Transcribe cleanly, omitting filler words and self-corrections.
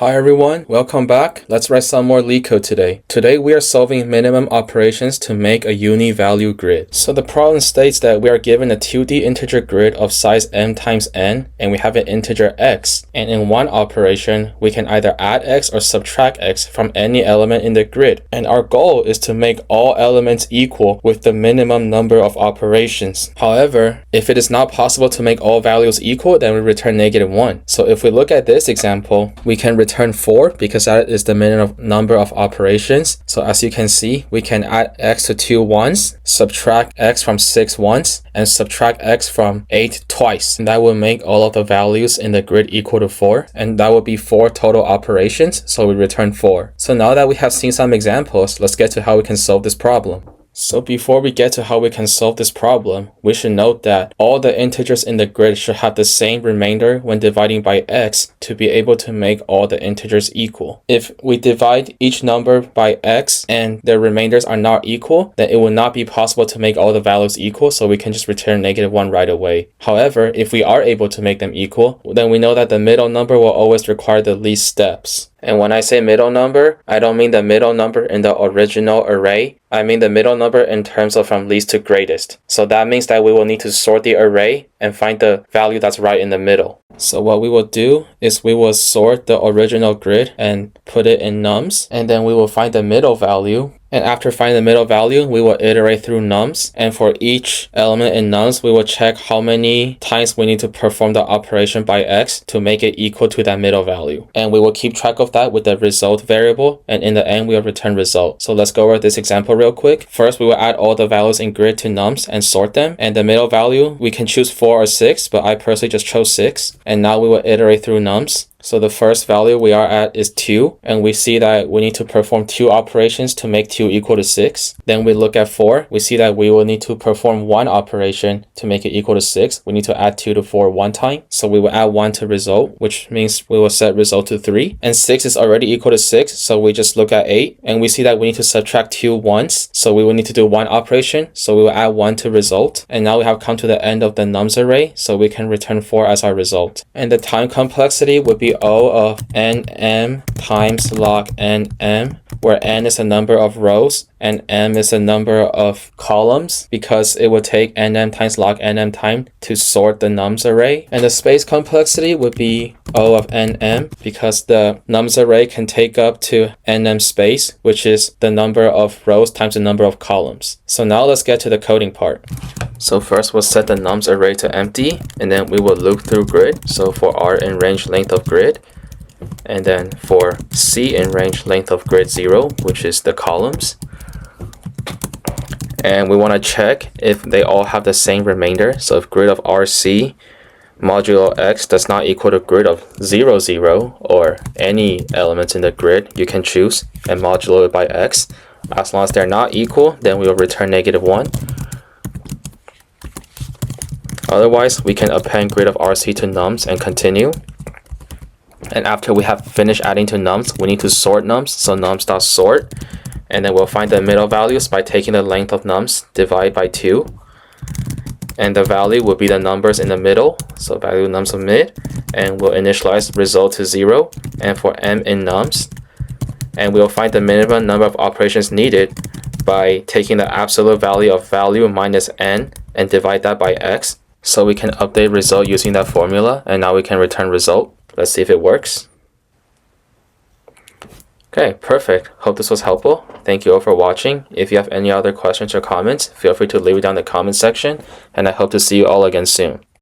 Hi everyone, welcome back. Let's write some more Leetcode today. Today we are solving minimum operations to make a Uni-Value grid. So the problem states that we are given a 2D integer grid of size m times n, and we have an integer x. And in one operation, we can either add x or subtract x from any element in the grid. And our goal is to make all elements equal with the minimum number of operations. However, if it is not possible to make all values equal, then we return -1. So if we look at this example, we can return 4 because that is the minimum number of operations. So as you can see, we can add x to 2 once, subtract x from 6 once, and subtract x from 8 twice. And that will make all of the values in the grid equal to 4, and that will be 4 total operations, so we return 4. So now that we have seen some examples, let's get to how we can solve this problem. So before we get to how we can solve this problem, we should note that all the integers in the grid should have the same remainder when dividing by x to be able to make all the integers equal. If we divide each number by x and their remainders are not equal, then it will not be possible to make all the values equal, so we can just return -1 right away. However, if we are able to make them equal, then we know that the middle number will always require the least steps. And when I say middle number, I don't mean the middle number in the original array. I mean the middle number in terms of from least to greatest. So that means that we will need to sort the array and find the value that's right in the middle. So what we will do is we will sort the original grid and put it in nums, and then we will find the middle value. And after finding the middle value, we will iterate through nums. And for each element in nums, we will check how many times we need to perform the operation by x to make it equal to that middle value. And we will keep track of that with the result variable. And in the end, we will return result. So let's go over this example real quick. First, we will add all the values in grid to nums and sort them. And the middle value, we can choose 4 or 6, but I personally just chose 6. And now we will iterate through nums. So the first value we are at is 2, and we see that we need to perform 2 operations to make 2 equal to 6. Then we look at 4, we see that we will need to perform 1 operation to make it equal to 6. We need to add 2 to 4 one time. So we will add 1 to result, which means we will set result to 3. And 6 is already equal to 6, so we just look at 8, and we see that we need to subtract 2 once. So we will need to do 1 operation, so we will add 1 to result. And now we have come to the end of the nums array, so we can return 4 as our result. And the time complexity would be O of nm times log nm, where n is the number of rows and m is the number of columns, because it would take nm times log nm time to sort the nums array. And the space complexity would be O of nm, because the nums array can take up to nm space, which is the number of rows times the number of columns. So now let's get to the coding part. So first we'll set the nums array to empty, and then we will loop through grid. So for r in range length of grid, and then for c in range length of grid 0, which is the columns. And we want to check if they all have the same remainder. So if grid of rc modulo x does not equal to grid of 0, 0, or any elements in the grid, you can choose and modulo it by x. As long as they're not equal, then we will return -1. Otherwise, we can append grid of rc to nums and continue. And after we have finished adding to nums, we need to sort nums. So nums.sort, and then we'll find the middle values by taking the length of nums, divide by 2. And the value will be the numbers in the middle, so value nums of mid, and we'll initialize result to 0. And for m in nums, and we'll find the minimum number of operations needed by taking the absolute value of value minus n and divide that by x. So we can update result using that formula, and now we can return result. Let's see if it works. Okay, perfect. Hope this was helpful. Thank you all for watching. If you have any other questions or comments, feel free to leave it down in the comment section, and I hope to see you all again soon.